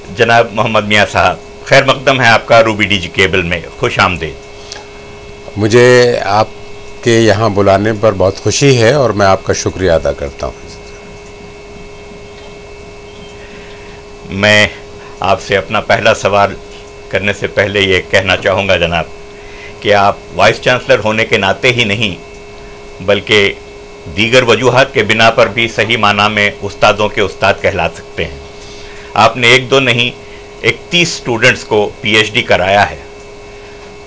जनाब मोहम्मद मियाँ साहब, खैर मकदम है आपका रूबी डिजी केबल में, खुश आमदीद। मुझे आपके यहाँ बुलाने पर बहुत खुशी है और मैं आपका शुक्रिया अदा करता हूँ। मैं आपसे अपना पहला सवाल करने से पहले ये कहना चाहूँगा जनाब कि आप वाइस चांसलर होने के नाते ही नहीं बल्कि दीगर वजूहात के बिना पर भी सही माना में उस्तादों के उस्ताद कहला सकते हैं। आपने एक दो नहीं 31 स्टूडेंट्स को पीएचडी कराया है,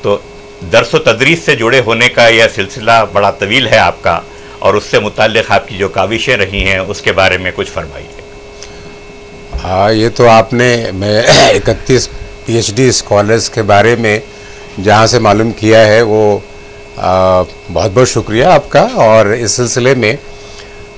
तो दरस व तदरीस से जुड़े होने का यह सिलसिला बड़ा तवील है आपका, और उससे मुताल्लिक़ आपकी जो काविशें रही हैं उसके बारे में कुछ फरमाइए। हाँ, ये तो आपने मैं 31 पीएचडी स्कॉलर्स के बारे में जहाँ से मालूम किया है वो बहुत बहुत शुक्रिया आपका। और इस सिलसिले में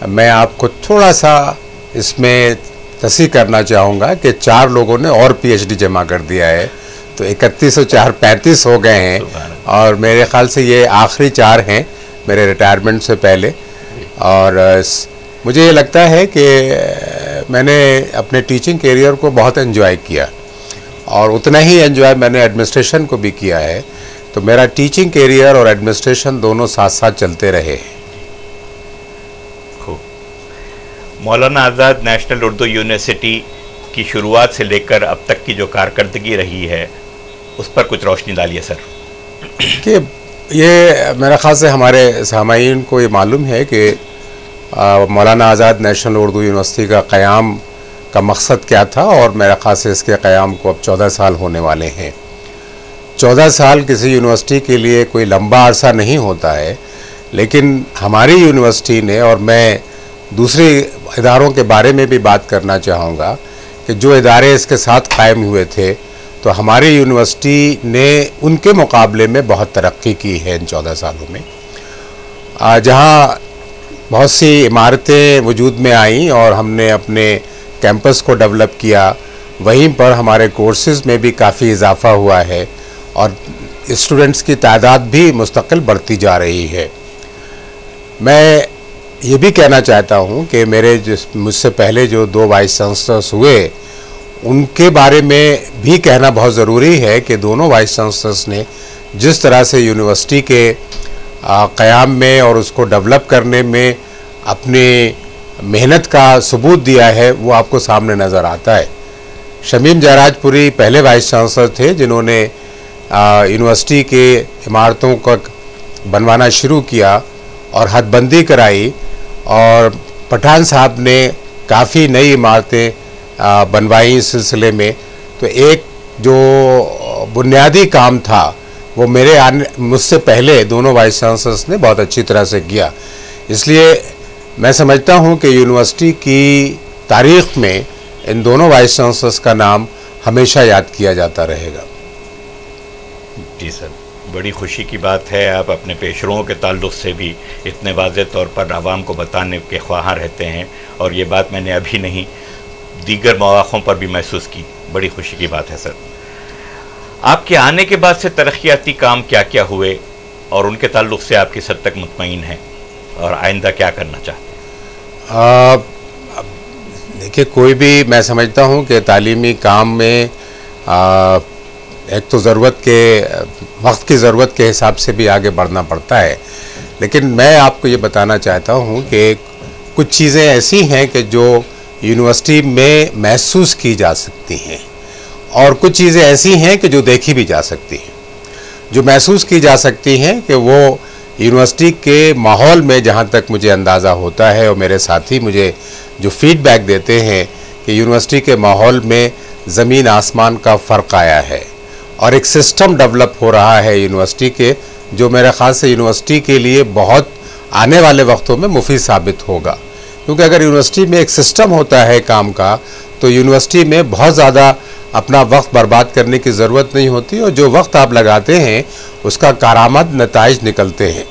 मैं आपको थोड़ा सा इसमें तस्हीह करना चाहूँगा कि 4 लोगों ने और पीएचडी जमा कर दिया है, तो 31 और 4 35 हो गए हैं, और मेरे ख्याल से ये आखिरी 4 हैं मेरे रिटायरमेंट से पहले। और मुझे ये लगता है कि मैंने अपने टीचिंग करियर को बहुत एंजॉय किया, और उतना ही एंजॉय मैंने एडमिनिस्ट्रेशन को भी किया है। तो मेरा टीचिंग करियर और एडमिनिस्ट्रेशन दोनों साथ साथ चलते रहे। खूब। मौलाना आज़ाद नेशनल उर्दू यूनिवर्सिटी की शुरुआत से लेकर अब तक की जो कारकर्दगी रही है उस पर कुछ रोशनी डालिए सर। कि ये मेरा ख़ास से हमारे सामाईन को ये मालूम है कि मौलाना आज़ाद नेशनल उर्दू यूनिवर्सिटी का क़याम का मकसद क्या था, और मेरा ख़ास से इसके क़याम को अब 14 साल होने वाले हैं। 14 साल किसी यूनिवर्सिटी के लिए कोई लंबा अरसा नहीं होता है, लेकिन हमारी यूनिवर्सिटी ने, और मैं दूसरे इदारों के बारे में भी बात करना चाहूँगा कि जो इदारे इसके साथ कायम हुए थे, तो हमारी यूनिवर्सिटी ने उनके मुकाबले में बहुत तरक्की की है इन 14 सालों में। जहाँ बहुत सी इमारतें वजूद में आईं और हमने अपने कैंपस को डेवलप किया, वहीं पर हमारे कोर्सेज़ में भी काफ़ी इजाफा हुआ है और स्टूडेंट्स की तादाद भी मुस्तकिल बढ़ती जा रही है। मैं ये भी कहना चाहता हूँ कि मेरे मुझसे पहले जो 2 वाइस चांसलर्स हुए उनके बारे में भी कहना बहुत ज़रूरी है कि दोनों वाइस चांसलर्स ने जिस तरह से यूनिवर्सिटी के क़याम में और उसको डेवलप करने में अपनी मेहनत का सबूत दिया है, वो आपको सामने नज़र आता है। शमीम जयराजपुरी पहले वाइस चांसलर थे जिन्होंने यूनिवर्सिटी के इमारतों का बनवाना शुरू किया और हदबंदी कराई, और पठान साहब ने काफ़ी नई इमारतें बनवाई इस सिलसिले में। तो एक जो बुनियादी काम था वो मुझसे पहले दोनों वाइस चांसलर्स ने बहुत अच्छी तरह से किया। इसलिए मैं समझता हूं कि यूनिवर्सिटी की तारीख़ में इन दोनों वाइस चांसलर्स का नाम हमेशा याद किया जाता रहेगा। जी सर, बड़ी खुशी की बात है आप अपने पेशरों के ताल्लुक़ से भी इतने वाज़ेह तौर पर आवाम को बताने के ख्वाहां रहते हैं, और ये बात मैंने अभी नहीं दीगर मौक़ों पर भी महसूस की। बड़ी खुशी की बात है सर। आपके आने के बाद से तरक्याती काम क्या क्या हुए और उनके ताल्लुक़ से आप किस हद तक मुतमईन हैं और आइंदा क्या करना चाहते हैं? देखिए, कोई भी, मैं समझता हूँ कि तालीमी काम में एक तो ज़रूरत के वक्त की ज़रूरत के हिसाब से भी आगे बढ़ना पड़ता है, लेकिन मैं आपको ये बताना चाहता हूँ कि कुछ चीज़ें ऐसी हैं कि जो यूनिवर्सिटी में महसूस की जा सकती हैं, और कुछ चीज़ें ऐसी हैं कि जो देखी भी जा सकती हैं। जो महसूस की जा सकती हैं कि वो यूनिवर्सिटी के माहौल में, जहाँ तक मुझे अंदाज़ा होता है और मेरे साथी मुझे जो फीडबैक देते हैं कि यूनिवर्सिटी के माहौल में ज़मीन आसमान का फ़र्क आया है, और एक सिस्टम डेवलप हो रहा है यूनिवर्सिटी के, जो मेरे ख़्याल से यूनिवर्सिटी के लिए बहुत आने वाले वक्तों में मुफीद साबित होगा। क्योंकि अगर यूनिवर्सिटी में एक सिस्टम होता है काम का, तो यूनिवर्सिटी में बहुत ज़्यादा अपना वक्त बर्बाद करने की ज़रूरत नहीं होती, और जो वक्त आप लगाते हैं उसका कारामद नताइज निकलते हैं।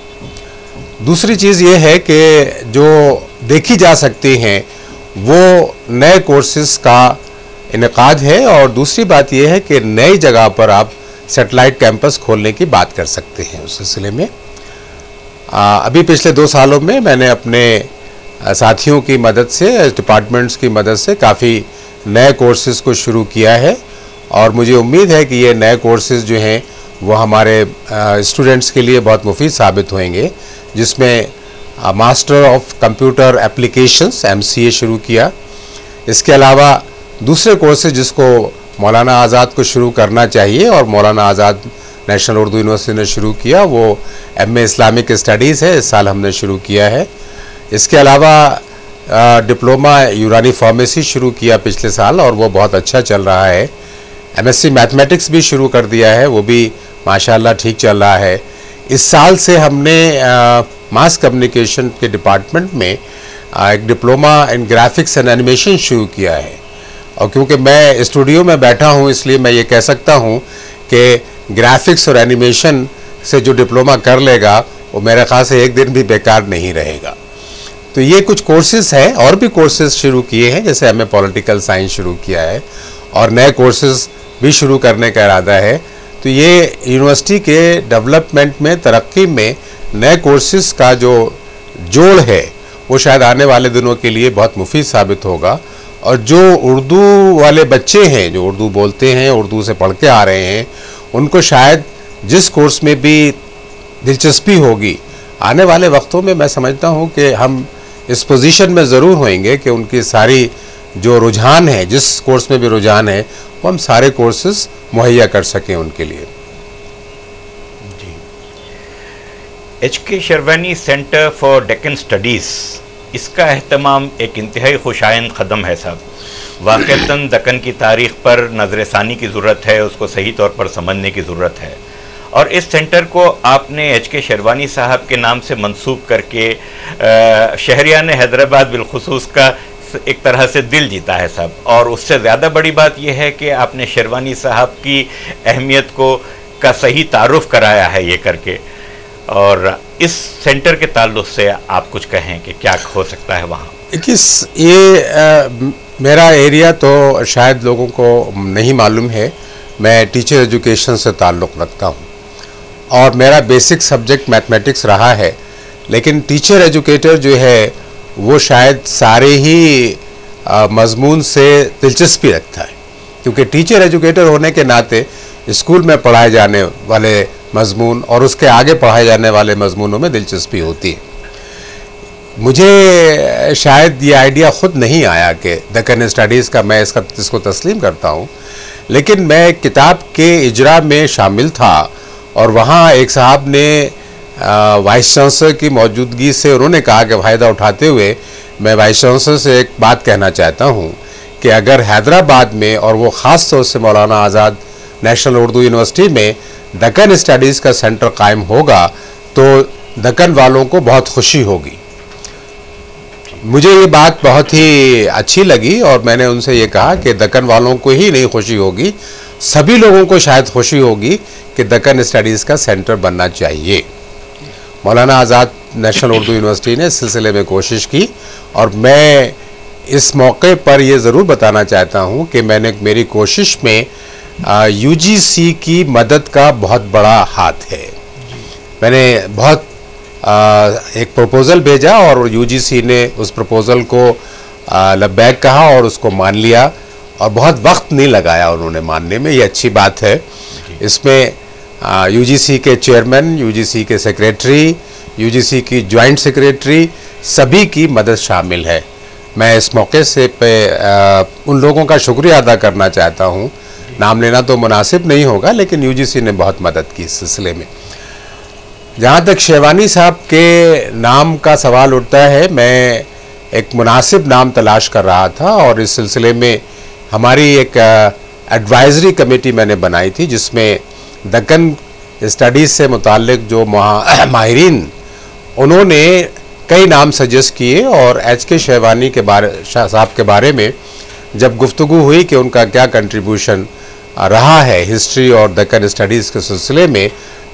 दूसरी चीज़ ये है कि जो देखी जा सकती हैं वो नए कोर्सेज़ का इनेकाद है, और दूसरी बात यह है कि नई जगह पर आप सेटेलाइट कैंपस खोलने की बात कर सकते हैं। उस सिलसिले में अभी पिछले 2 सालों में मैंने अपने साथियों की मदद से, डिपार्टमेंट्स की मदद से काफ़ी नए कोर्सेज को शुरू किया है और मुझे उम्मीद है कि ये नए कोर्सेज जो हैं वो हमारे स्टूडेंट्स के लिए बहुत मुफीद साबित होंगे, जिसमें master of computer applications MCA शुरू किया। इसके अलावा दूसरे कोर्सेज जिसको मौलाना आज़ाद को शुरू करना चाहिए और मौलाना आज़ाद नेशनल उर्दू यूनिवर्सिटी ने शुरू किया, वो MA इस्लामिक स्टडीज़ है, इस साल हमने शुरू किया है। इसके अलावा डिप्लोमा यूनानी फार्मेसी शुरू किया पिछले साल और वो बहुत अच्छा चल रहा है। MSc मैथमेटिक्स भी शुरू कर दिया है, वो भी माशाल्लाह ठीक चल रहा है। इस साल से हमने मास कम्युनिकेशन के डिपार्टमेंट में एक diploma in graphics and animation शुरू किया है। और क्योंकि मैं स्टूडियो में बैठा हूँ इसलिए मैं ये कह सकता हूँ कि ग्राफिक्स और एनिमेशन से जो डिप्लोमा कर लेगा वो मेरे ख्याल से एक दिन भी बेकार नहीं रहेगा। तो ये कुछ कोर्सेज हैं, और भी कोर्सेज शुरू किए हैं, जैसे MA पॉलिटिकल साइंस शुरू किया है और नए कोर्सेज भी शुरू करने का इरादा है। तो ये यूनिवर्सिटी के डेवलपमेंट में, तरक्की में नए कोर्सेज का जो जोड़ है वो शायद आने वाले दिनों के लिए बहुत मुफीद साबित होगा। और जो उर्दू वाले बच्चे हैं, जो उर्दू बोलते हैं, उर्दू से पढ़ के आ रहे हैं, उनको शायद जिस कोर्स में भी दिलचस्पी होगी, आने वाले वक्तों में मैं समझता हूँ कि हम इस पोजीशन में ज़रूर होंगे कि उनकी सारी जो रुझान है, जिस कोर्स में भी रुझान है, वो हम सारे कोर्सेज मुहैया कर सकें उनके लिए। जी, HK sherwani centre for Deccan studies, इसका अहतमाम एक इंतहाई खुशाइन कदम है साहब। वाक़तन दक्कन की तारीख़ पर नज़रसानी की ज़रूरत है, उसको सही तौर पर समझने की ज़रूरत है। और इस सेंटर को आपने HK शेरवानी साहब के नाम से मंसूब करके शहरियान हैदराबाद बिलखुसूस का एक तरह से दिल जीता है साहब। और उससे ज़्यादा बड़ी बात यह है कि आपने शेरवानी साहब की अहमियत का सही तारुफ कराया है ये करके। और इस सेंटर के ताल्लुक़ से आप कुछ कहें कि क्या हो सकता है वहाँ? मेरा एरिया तो शायद लोगों को नहीं मालूम है। मैं टीचर एजुकेशन से ताल्लुक़ रखता हूँ और मेरा बेसिक सब्जेक्ट मैथमेटिक्स रहा है, लेकिन टीचर एजुकेटर जो है वो शायद सारे ही मज़मून से दिलचस्पी रखता है, क्योंकि टीचर एजुकेटर होने के नाते स्कूल में पढ़ाए जाने वाले मज़मून और उसके आगे पढ़ाए जाने वाले मज़मूनों में दिलचस्पी होती है। मुझे शायद ये आइडिया ख़ुद नहीं आया कि दक्कन स्टडीज़ का मैं इसको तस्लीम करता हूँ, लेकिन मैं किताब के इजरा में शामिल था और वहाँ एक साहब ने वाइस चांसलर की मौजूदगी से उन्होंने कहा कि फ़ायदा उठाते हुए मैं वाइस चांसलर से एक बात कहना चाहता हूँ कि अगर हैदराबाद में, और वो ख़ास तौर से मौलाना आज़ाद नेशनल उर्दू यूनिवर्सिटी में दक्कन स्टडीज़ का सेंटर कायम होगा तो दक्कन वालों को बहुत खुशी होगी। मुझे ये बात बहुत ही अच्छी लगी और मैंने उनसे ये कहा कि दक्कन वालों को ही नहीं खुशी होगी, सभी लोगों को शायद खुशी होगी कि दक्कन स्टडीज़ का सेंटर बनना चाहिए। मौलाना आज़ाद नेशनल उर्दू यूनिवर्सिटी ने इस सिलसिले में कोशिश की और मैं इस मौके पर ये ज़रूर बताना चाहता हूँ कि मेरी कोशिश में UGC की मदद का बहुत बड़ा हाथ है। मैंने बहुत एक प्रपोज़ल भेजा और UGC ने उस प्रपोज़ल को लब्बैक कहा और उसको मान लिया और बहुत वक्त नहीं लगाया उन्होंने मानने में, ये अच्छी बात है। इसमें UGC के चेयरमैन, UGC के सेक्रेटरी, UGC की जॉइंट सेक्रेटरी, सभी की मदद शामिल है। मैं इस मौके से उन लोगों का शुक्रिया अदा करना चाहता हूँ। नाम लेना तो मुनासिब नहीं होगा, लेकिन UGC ने बहुत मदद की इस सिलसिले में। जहाँ तक शेरवानी साहब के नाम का सवाल उठता है, मैं एक मुनासिब नाम तलाश कर रहा था और इस सिलसिले में हमारी एक एडवाइजरी कमेटी मैंने बनाई थी, जिसमें दक्कन स्टडीज़ से मुताल्लिक जो माहिरीन, उन्होंने कई नाम सजेस्ट किए और HK शेरवानी के साहब के बारे में जब गुफ्तगू हुई कि उनका क्या कंट्रीब्यूशन रहा है हिस्ट्री और दक्कन स्टडीज़ के सिलसिले में,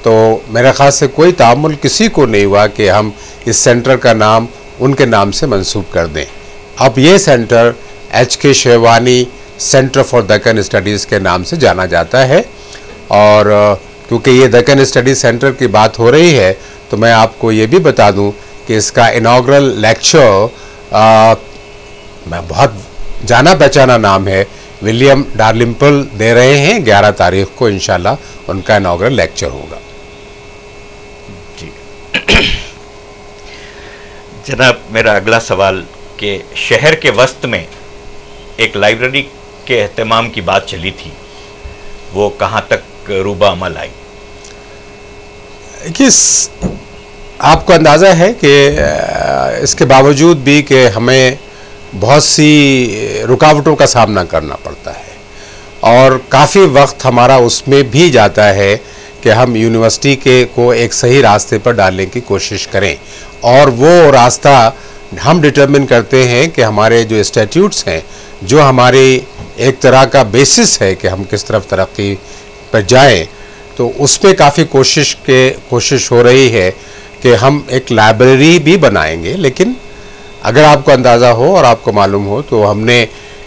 तो मेरे ख़्याल से कोई तामुल किसी को नहीं हुआ कि हम इस सेंटर का नाम उनके नाम से मंसूब कर दें। अब ये centre HK sherwani centre for Deccan studies के नाम से जाना जाता है। और क्योंकि ये दक्कन स्टडी सेंटर की बात हो रही है तो मैं आपको ये भी बता दूं कि इसका इनॉग्रल लेक्चर मैं बहुत जाना पहचाना नाम है, विलियम डालिम्पल दे रहे हैं। 11 तारीख को इंशाल्लाह उनका इनॉग्रल लेक्चर होगा। जी जनाब, मेरा अगला सवाल कि शहर के वस्त में एक लाइब्रेरी के एहतमाम की बात चली थी, वो कहाँ तक रूबा अमल आई? किस आपको अंदाज़ा है कि इसके बावजूद भी कि हमें बहुत सी रुकावटों का सामना करना पड़ता है और काफ़ी वक्त हमारा उसमें भी जाता है कि हम यूनिवर्सिटी के को एक सही रास्ते पर डालने की कोशिश करें, और वो रास्ता हम डिटरमिन करते हैं कि हमारे जो स्टैट्यूट्स हैं, जो हमारी एक तरह का बेसिस है कि हम किस तरफ तरक्की पर जाएं, तो उसमें काफ़ी कोशिश हो रही है कि हम एक लाइब्रेरी भी बनाएंगे। लेकिन अगर आपको अंदाज़ा हो और आपको मालूम हो तो हमने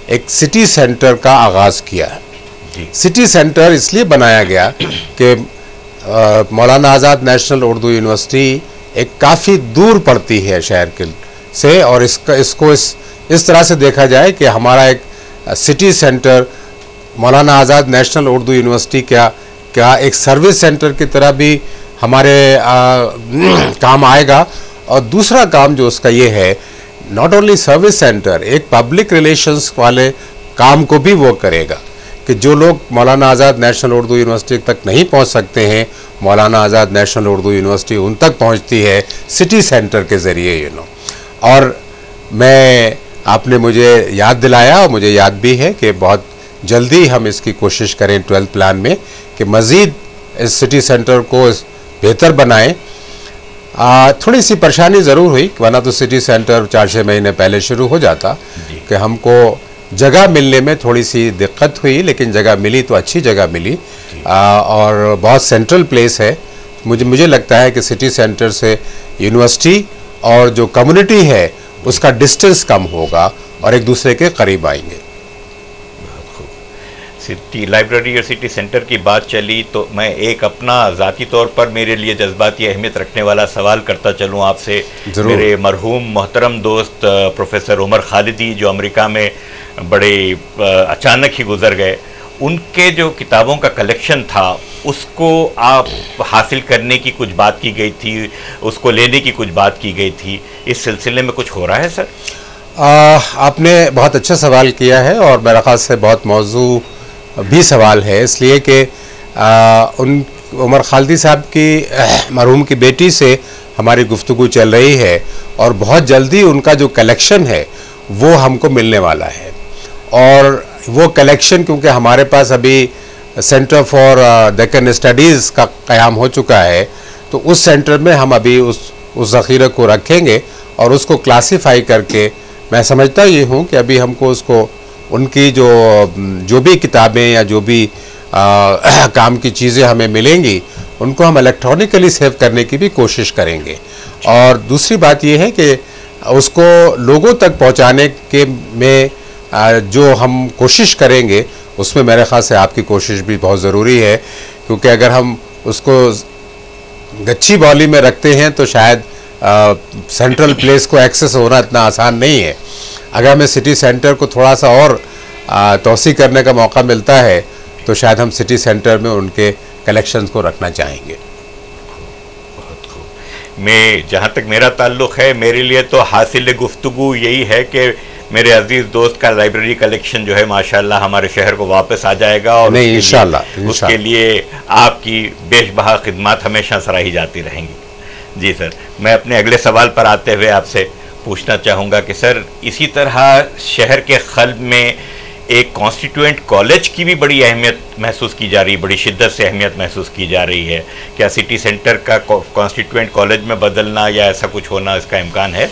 एक सिटी सेंटर का आगाज़ किया है। सिटी सेंटर इसलिए बनाया गया कि मौलाना आज़ाद नेशनल उर्दू यूनिवर्सिटी एक काफ़ी दूर पड़ती है शहर के से, और इसको इस तरह से देखा जाए कि हमारा एक सिटी सेंटर मौलाना आज़ाद नेशनल उर्दू यूनिवर्सिटी क्या एक सर्विस सेंटर की तरह भी हमारे काम आएगा। और दूसरा काम जो उसका ये है, नॉट ओनली सर्विस सेंटर, एक पब्लिक रिलेशंस वाले काम को भी वो करेगा कि जो लोग मौलाना आज़ाद नेशनल उर्दू यूनिवर्सिटी तक नहीं पहुंच सकते हैं, मौलाना आज़ाद नेशनल उर्दू यूनिवर्सिटी उन तक पहुंचती है सिटी सेंटर के ज़रिए, और मैं आपने मुझे याद दिलाया और मुझे याद भी है कि बहुत जल्दी हम इसकी कोशिश करें 12th प्लान में कि मज़ीद इस सिटी सेंटर को बेहतर बनाएं। थोड़ी सी परेशानी ज़रूर हुई, वरना तो सिटी सेंटर 4-6 महीने पहले शुरू हो जाता, कि हमको जगह मिलने में थोड़ी सी दिक्कत हुई, लेकिन जगह मिली तो अच्छी जगह मिली, और बहुत सेंट्रल प्लेस है। मुझे लगता है कि सिटी सेंटर से यूनिवर्सिटी और जो कम्युनिटी है उसका डिस्टेंस कम होगा और एक दूसरे के करीब आएंगे। सिटी लाइब्रेरी और सिटी सेंटर की बात चली तो मैं एक अपना ज़ाती तौर पर मेरे लिए जज्बाती अहमियत रखने वाला सवाल करता चलूँ आपसे। मेरे मरहूम मोहतरम दोस्त प्रोफेसर उमर खालिदी, जो अमेरिका में बड़े अचानक ही गुजर गए, उनके जो किताबों का कलेक्शन था उसको आप हासिल करने की कुछ बात की गई थी, उसको लेने की कुछ बात की गई थी। इस सिलसिले में कुछ हो रहा है सर? आपने बहुत अच्छा सवाल किया है और मेरे ख्याल से बहुत मौजू भी सवाल है, इसलिए कि उन उमर खालिदी साहब की मरहूम की बेटी से हमारी गुफ्तगू चल रही है और बहुत जल्दी उनका जो कलेक्शन है वो हमको मिलने वाला है। और वो कलेक्शन, क्योंकि हमारे पास अभी सेंटर फॉर डेक्कन स्टडीज़ का क़याम हो चुका है, तो उस सेंटर में हम अभी उस ज़ख़ीरे को रखेंगे और उसको क्लासीफाई करके, मैं समझता ये हूँ कि अभी हमको उसको उनकी जो भी किताबें या जो भी काम की चीज़ें हमें मिलेंगी उनको हम इलेक्ट्रॉनिकली सेव करने की भी कोशिश करेंगे। और दूसरी बात यह है कि उसको लोगों तक पहुंचाने के में जो हम कोशिश करेंगे उसमें मेरे ख्याल से आपकी कोशिश भी बहुत ज़रूरी है, क्योंकि अगर हम उसको गच्ची बौली में रखते हैं तो शायद सेंट्रल प्लेस को एक्सेस होना इतना आसान नहीं है। अगर हमें सिटी सेंटर को थोड़ा सा और तोसी करने का मौका मिलता है तो शायद हम सिटी सेंटर में उनके कलेक्शंस को रखना चाहेंगे। बहुत खूब। मैं जहाँ तक मेरा ताल्लुक़ है, मेरे लिए तो हासिल गुफ्तगू यही है कि मेरे अजीज़ दोस्त का लाइब्रेरी कलेक्शन जो है माशाल्लाह हमारे शहर को वापस आ जाएगा, और नहीं इंशाल्लाह उसके लिए आपकी बेशबहा खिदमत हमेशा सराही जाती रहेंगी। जी सर, मैं अपने अगले सवाल पर आते हुए आपसे पूछना चाहूँगा कि सर, इसी तरह शहर के क़ल्ब में एक कॉन्स्टिट्यूएंट कॉलेज की भी बड़ी अहमियत महसूस की जा रही है, बड़ी शिद्दत से अहमियत महसूस की जा रही है। क्या सिटी सेंटर का कॉन्स्टिट्यूएंट कॉलेज में बदलना या ऐसा कुछ होना, इसका इम्कान है?